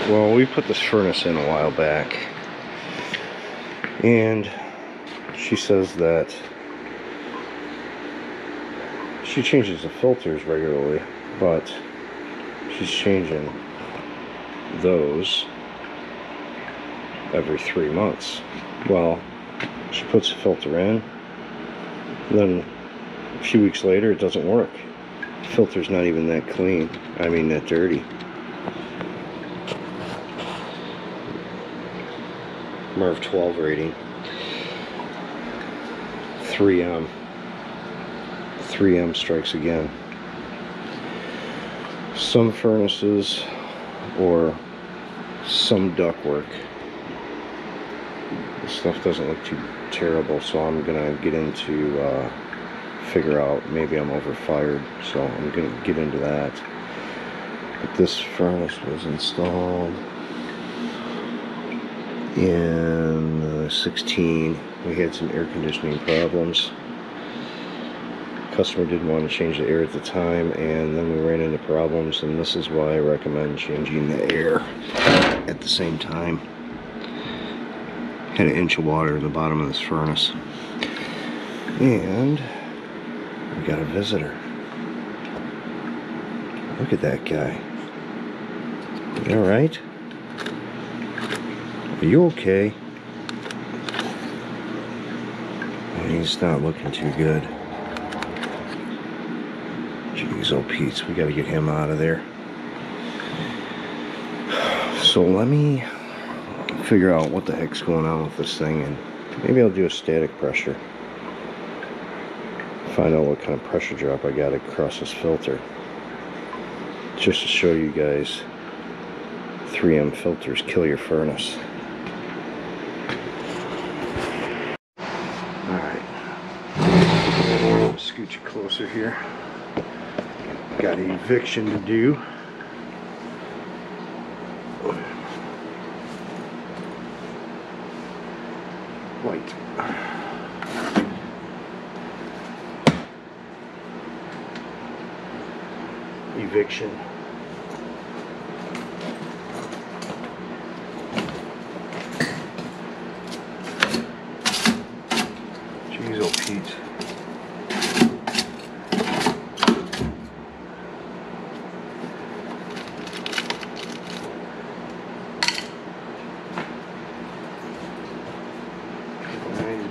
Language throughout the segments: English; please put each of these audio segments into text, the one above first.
Well, we put this furnace in a while back, and she says that she changes the filters regularly, but she's changing those every 3 months. Well, she puts the filter in, then a few weeks later it doesn't work. The filter's not even that clean, I mean that dirty. M12 rating, 3M strikes again. Some furnaces or some ductwork, this stuff doesn't look too terrible, so I'm gonna get into figure out, maybe I'm overfired, so I'm gonna get into that. But this furnace was installed in 16. We had some air conditioning problems. Customer didn't want to change the air at the time, and then we ran into problems, and this is why I recommend changing the air at the same time. Had an inch of water in the bottom of this furnace, and we got a visitor. Look at that guy. You all right? Are you okay? He's not looking too good. Jeez, oh Pete, we gotta get him out of there. So let me figure out what the heck's going on with this thing, and maybe I'll do a static pressure. Find out what kind of pressure drop I got across this filter. Just to show you guys, 3M filters kill your furnace. Scoot you closer here. Got an eviction to do. Light. Eviction. Jeez, oh Pete.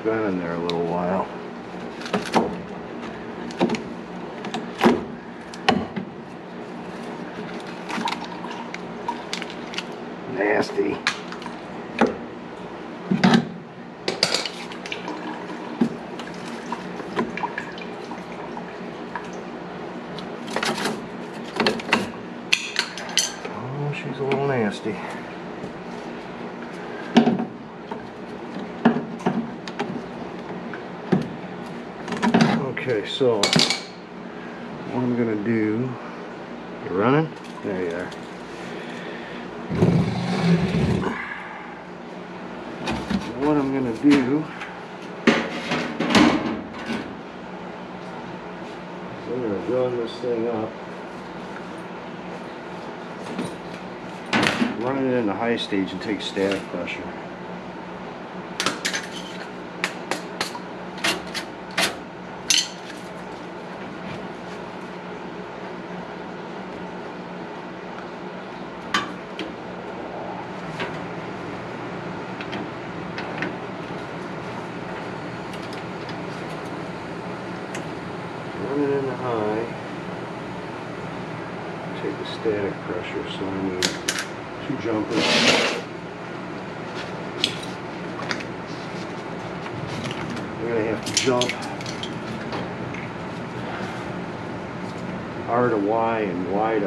Been in there a little while. Nasty. Oh, she's a little nasty. Okay, so what I'm gonna do, you're running? There you are. What I'm gonna do, I'm gonna run this thing up, run it into high stage and take static pressure. Run it in the high, take the static pressure, so I need 2 jumpers. I'm going to have to jump R to Y and Y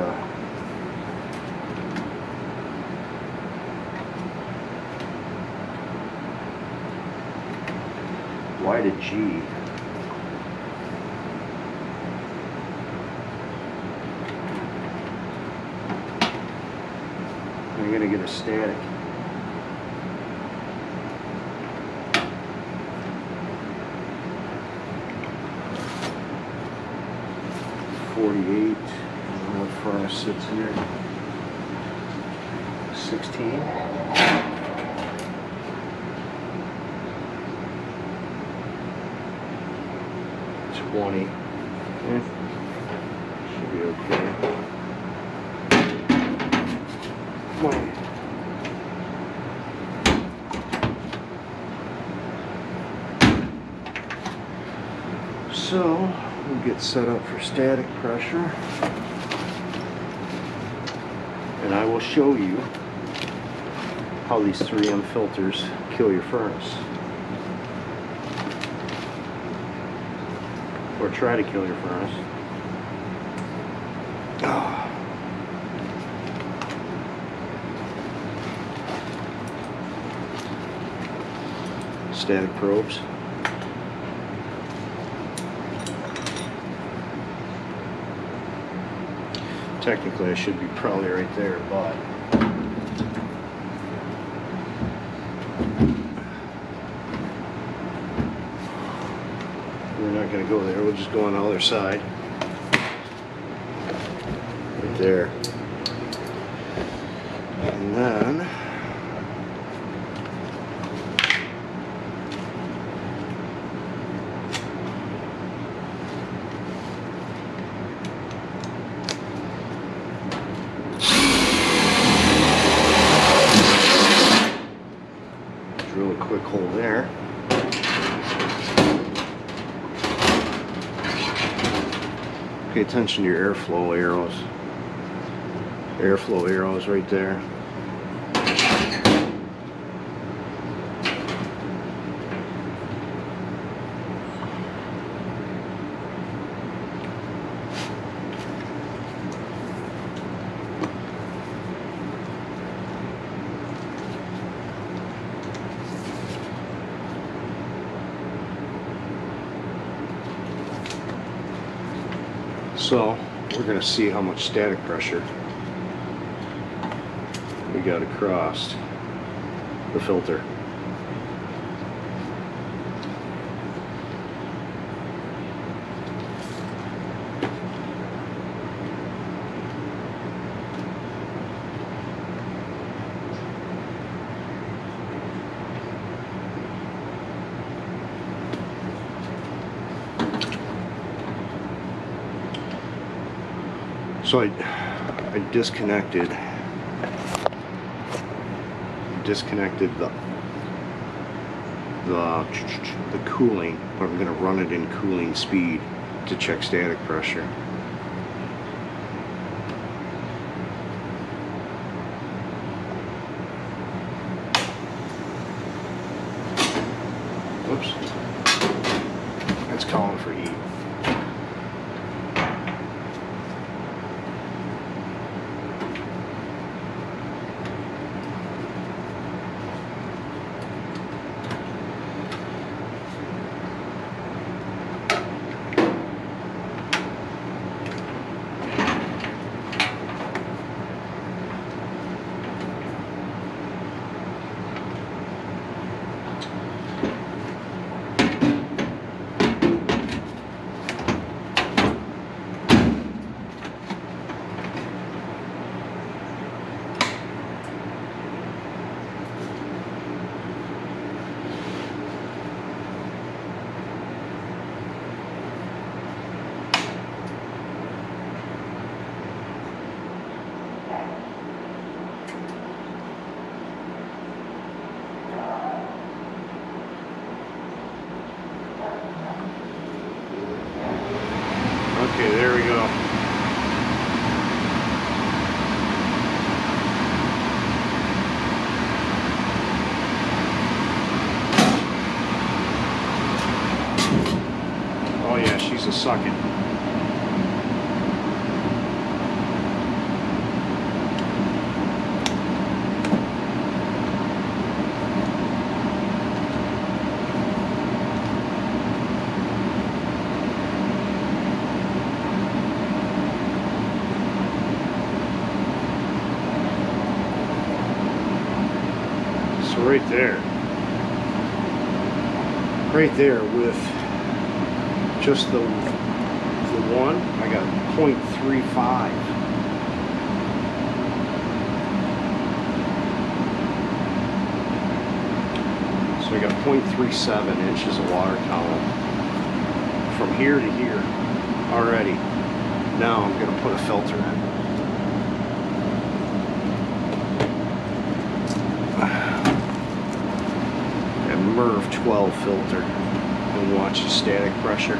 to G. I'm going to get a static. .48. I don't know what furnace sits here. 16. Should be okay. So we'll get set up for static pressure, and I will show you how these 3M filters kill your furnace, or try to kill your furnace. Static probes. Technically I should be probably right there, but we're not going to go there. We'll just go on the other side. Right there. And then drill a quick hole there. Pay attention to your airflow arrows. Airflow arrows right there. So we're going to see how much static pressure we got across the filter. So I disconnected the cooling, but I'm going to run it in cooling speed to check static pressure. Whoops. That's calling for heat. Okay, there we go. Oh yeah, she's a sucking. Right there with just the one, I got 0.35. got 0.37 inches of water column from here to here already. Now I'm going to put a filter in. M12 filter, and watch the static pressure.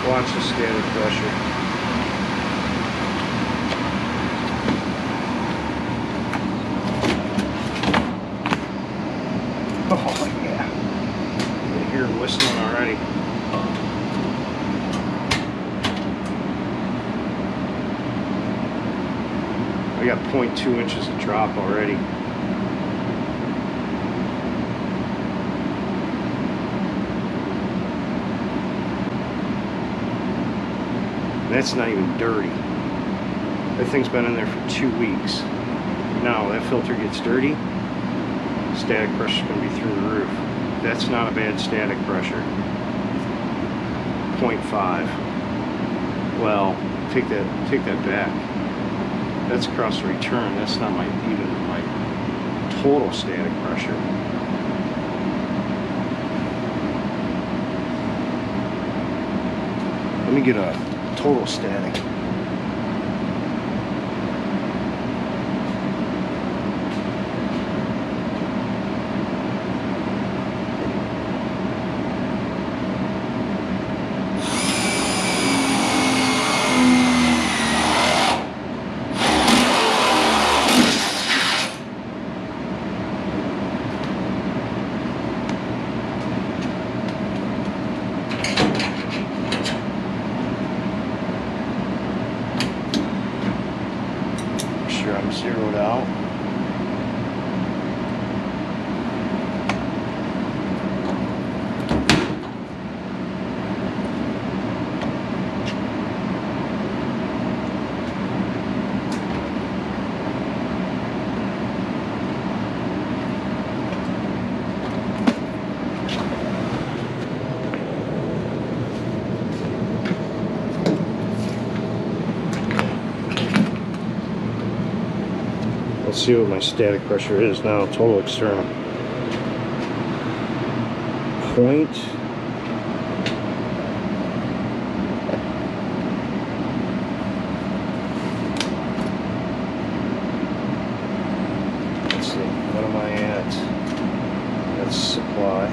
Watch the static pressure. Oh yeah, you can hear it whistling already. I got 0.2 inches of drop already. That's not even dirty. That thing's been in there for 2 weeks. Now that filter gets dirty, static pressure is going to be through the roof. That's not a bad static pressure. 0.5. Well, take that back. That's across the return. That's not even my total static pressure. Let me get a total static. I'm zeroed out. Let's see what my static pressure is now, total external. Let's see, what am I at? That's supply.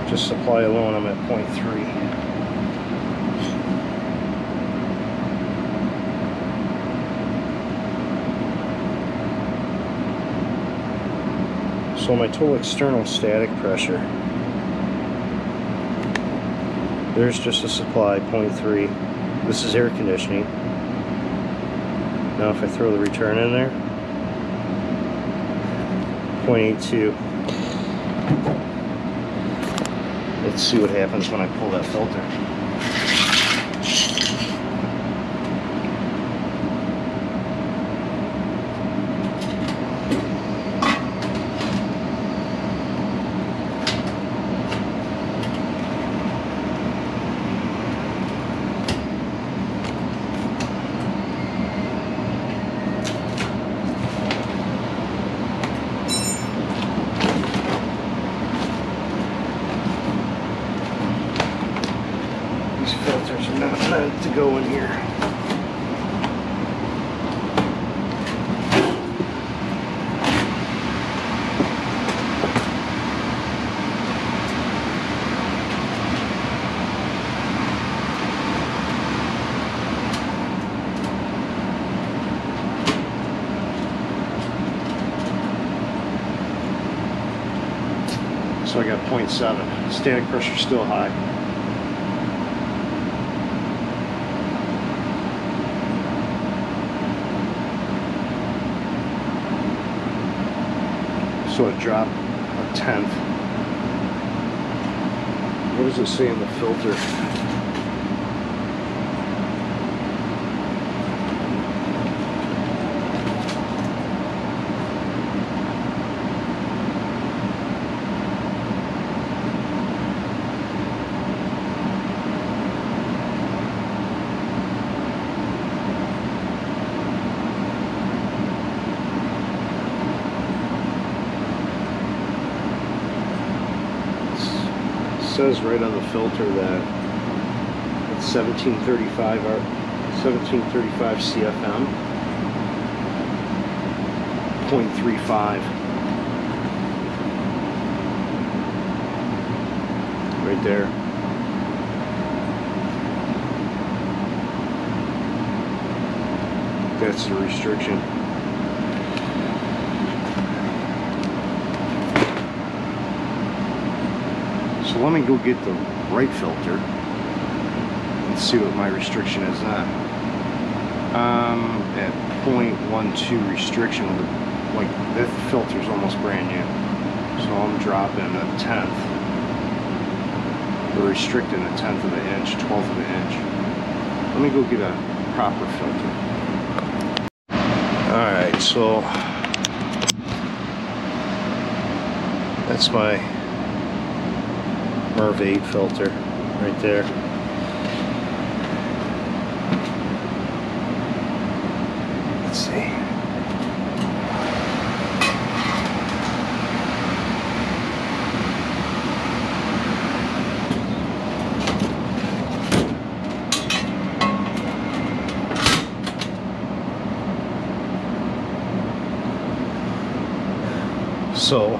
Just supply alone, I'm at 0.3. So my total external static pressure, there's just a supply, 0.3. This is air conditioning. Now if I throw the return in there, 0.82. Let's see what happens when I pull that filter. Filters are not meant to go in here. So I got 0.7. Static pressure still high. So it dropped a tenth. What does it say in the filter? says right on the filter that it's 1735 CFM, 0.35. Right there. That's the restriction. So let me go get the right filter and see what my restriction is then. At 0.12 restriction, like this filter's almost brand new. So I'm dropping a 1/10. We're restricting a 1/10 of an inch, 1/12 of an inch. Let me go get a proper filter. Alright, so that's my M12 filter right there. Let's see. So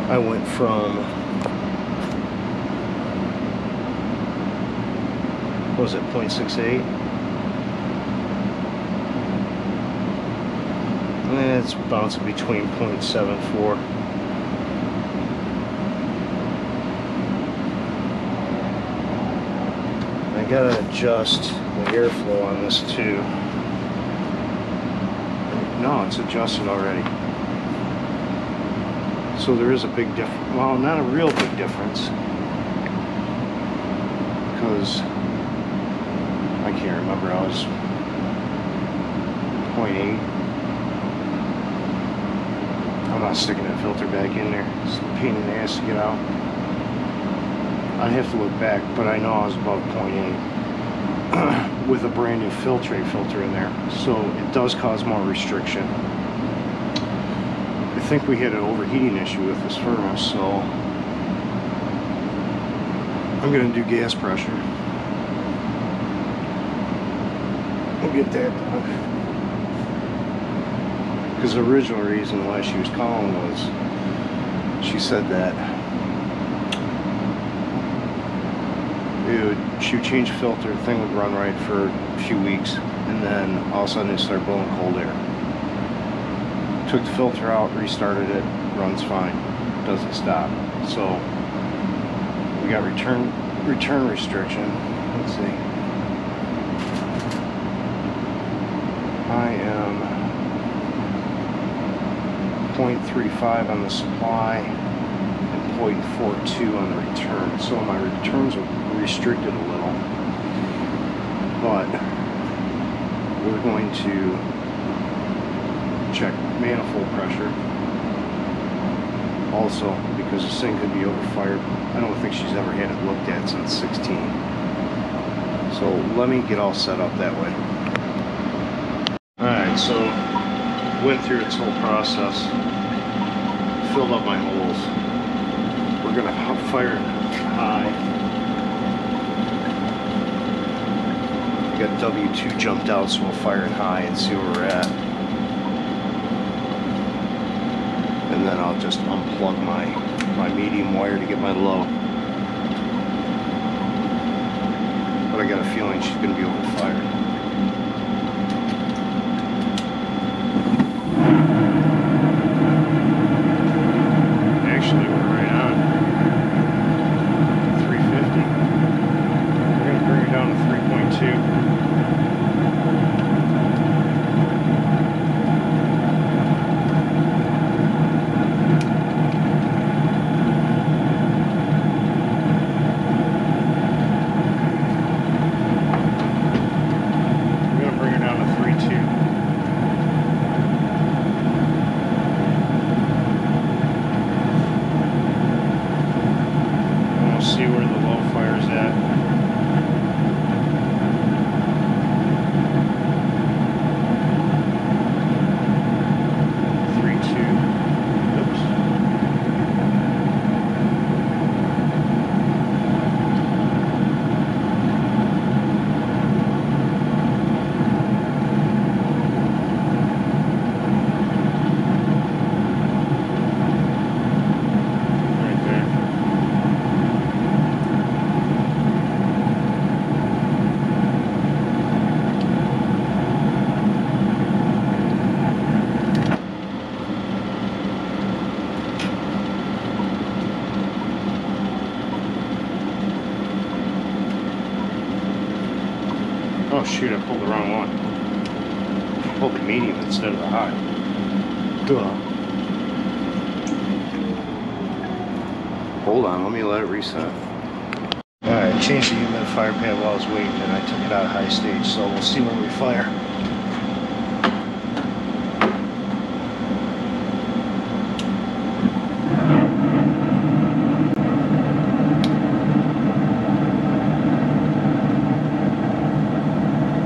I went from, what was it, 0.68? And it's bouncing between 0.74. I gotta adjust the airflow on this too. No, it's adjusted already. So there is a big difference. Well, not a real big difference, because I can't remember. I was 0.8. I'm not sticking that filter back in there. It's a pain in the ass to get out. I have to look back, but I know I was above 0.8 with a brand new filter in there. So it does cause more restriction. I think we had an overheating issue with this furnace, so I'm going to do gas pressure. We'll get that done. Because the original reason why she was calling was she said that she would change the filter, the thing would run right for a few weeks, and then all of a sudden it started blowing cold air. Took the filter out, restarted it, runs fine, doesn't stop. So we got return restriction. Let's see. I am 0.35 on the supply and 0.42 on the return. So my returns are restricted a little, but we're going to check manifold pressure also, because this thing could be overfired. I don't think she's ever had it looked at since 16. So let me get all set up that way. Alright, so went through its whole process, filled up my holes. We're going to fire it high. We got W2 jumped out, so we'll fire it high and see where we're at. And then I'll just unplug my medium wire to get my low. But I got a feeling she's going to be overfired. Actually, we're right on 350. We're going to bring her down to 3.2. Oh shoot, I pulled the wrong one. I pulled the medium instead of the high. Duh. Hold on, let me let it reset. Alright, changed the humidifier pad while I was waiting, and I took it out of high stage, so we'll see when we fire.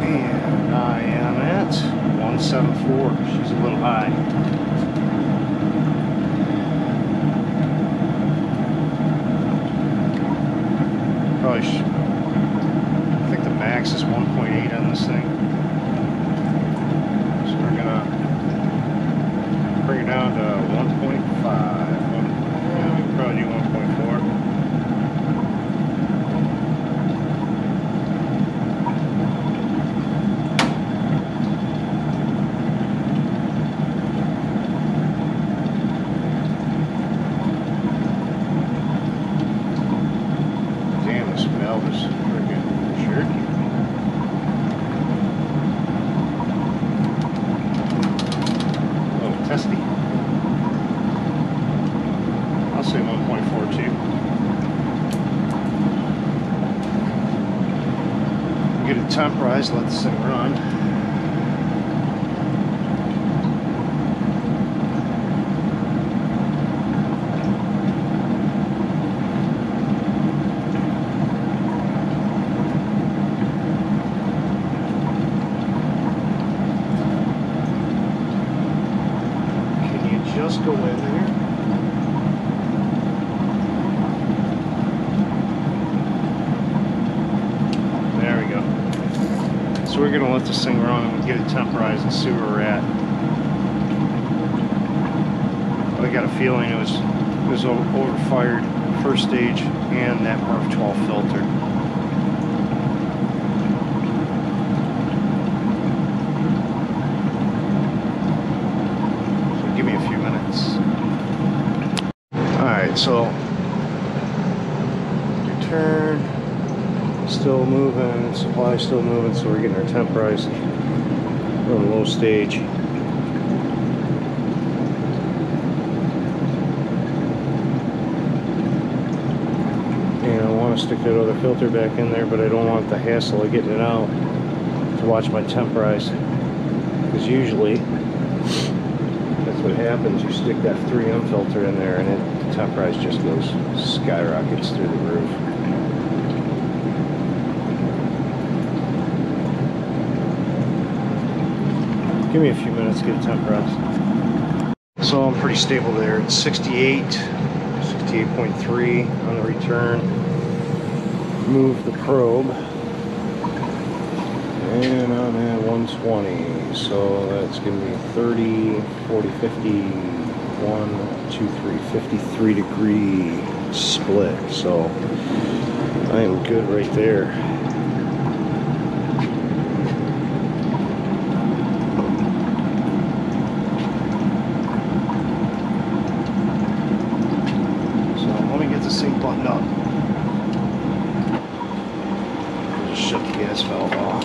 And I am at 174. She's a little high. I think the max is 1.8 on this thing. So we're gonna bring it down to 1.5. Yeah, we can probably do 1.4. I'll say 1.42. Get it temporized, let this thing run. Can you just go in there? So we're going to let this thing run and we'll get it temporized and see where we're at. I got a feeling it was overfired first stage and that M12 filter. So give me a few minutes. Alright, so return. Still moving, supply still moving, so we're getting our temporized. We're on low stage. And I want to stick that other filter back in there, but I don't want the hassle of getting it out to watch my temporize. Because usually, that's what happens. You stick that 3M filter in there and the temporize just goes skyrockets through the roof. Give me a few minutes to get it temporized. So I'm pretty stable there. It's 68.3 on the return. Move the probe. And I'm at 120. So that's going to be 30, 40, 50, 1, 2, 3, 53 degree split. So I am good right there. This thing buttoned up. Just shut the gas valve off.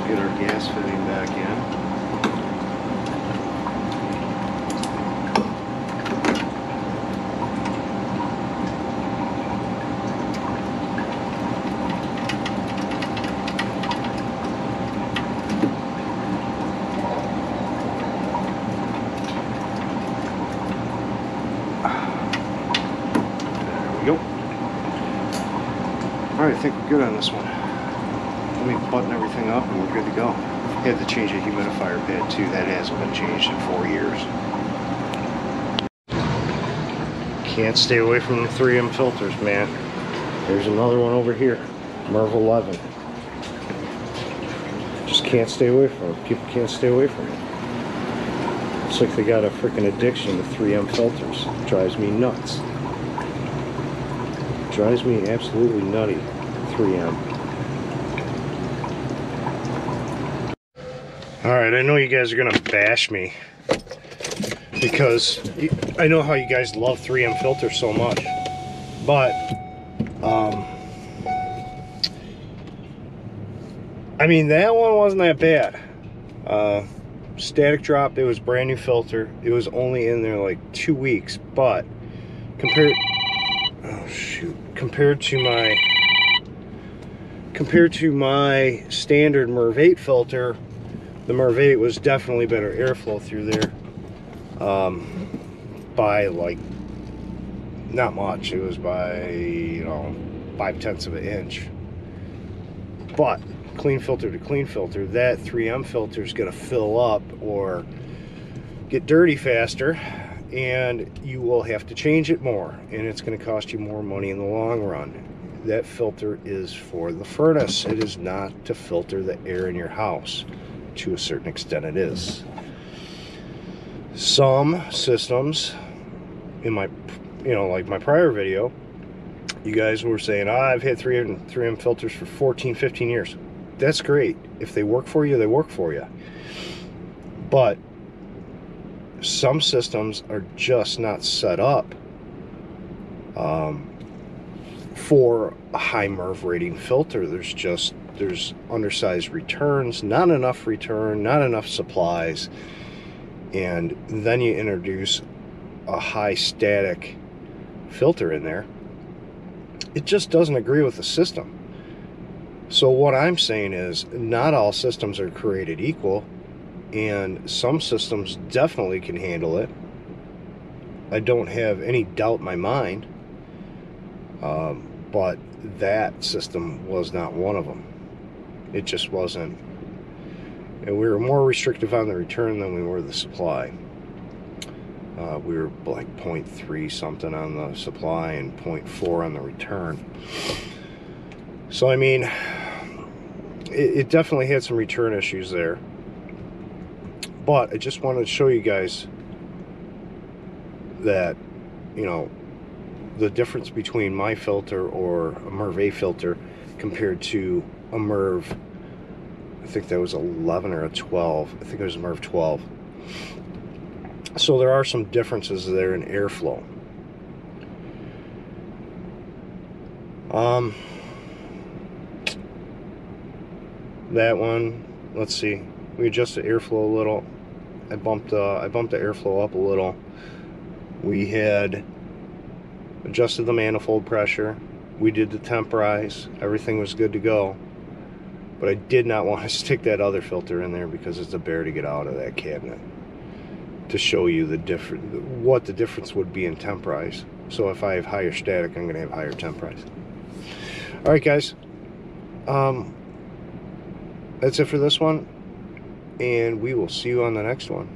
Get our gas fitting back in. Alright, I think we're good on this one. Let me button everything up and we're good to go. I had to change a humidifier pad too. That hasn't been changed in 4 years. Can't stay away from the 3M filters, man. There's another one over here. MERV 11. Just can't stay away from it. People can't stay away from it. It's like they got a freaking addiction to 3M filters. It drives me nuts. Drives me absolutely nutty, 3M. Alright, I know you guys are going to bash me because I know how you guys love 3M filters so much. But, I mean, that one wasn't that bad. Static drop, it was brand new filter. It was only in there like 2 weeks, but compared to my standard MERV 8 filter, the MERV 8 was definitely better airflow through there. By like not much. It was by, you know, 5/10 of an inch. But clean filter to clean filter, that 3M filter is going to fill up or get dirty faster, and you will have to change it more, and it's going to cost you more money in the long run. That filter is for the furnace. It is not to filter the air in your house. To a certain extent it is. Some systems, in my, you know, like my prior video, you guys were saying, I've had 3M filters for 14, 15 years. That's great. If they work for you, they work for you. But some systems are just not set up for a high MERV rating filter. There's undersized returns, not enough return, not enough supplies, and then you introduce a high static filter in there. It just doesn't agree with the system. So what I'm saying is, not all systems are created equal, and some systems definitely can handle it. I don't have any doubt in my mind, but that system was not one of them. It just wasn't. And we were more restrictive on the return than we were the supply. We were like 0.3 something on the supply and 0.4 on the return. So I mean, it definitely had some return issues there. But I just wanted to show you guys that, you know, the difference between my filter or a MERV 8 filter compared to a MERV, I think that was 11 or a 12. I think it was a MERV 12. So there are some differences there in airflow. That one, let's see, we adjusted airflow a little. I bumped the airflow up a little. We had adjusted the manifold pressure. We did the temporize. Everything was good to go. But I did not want to stick that other filter in there because it's a bear to get out of that cabinet, to show you what the difference would be in temporize. So if I have higher static, I'm going to have higher temporize. Alright guys, that's it for this one, and we will see you on the next one.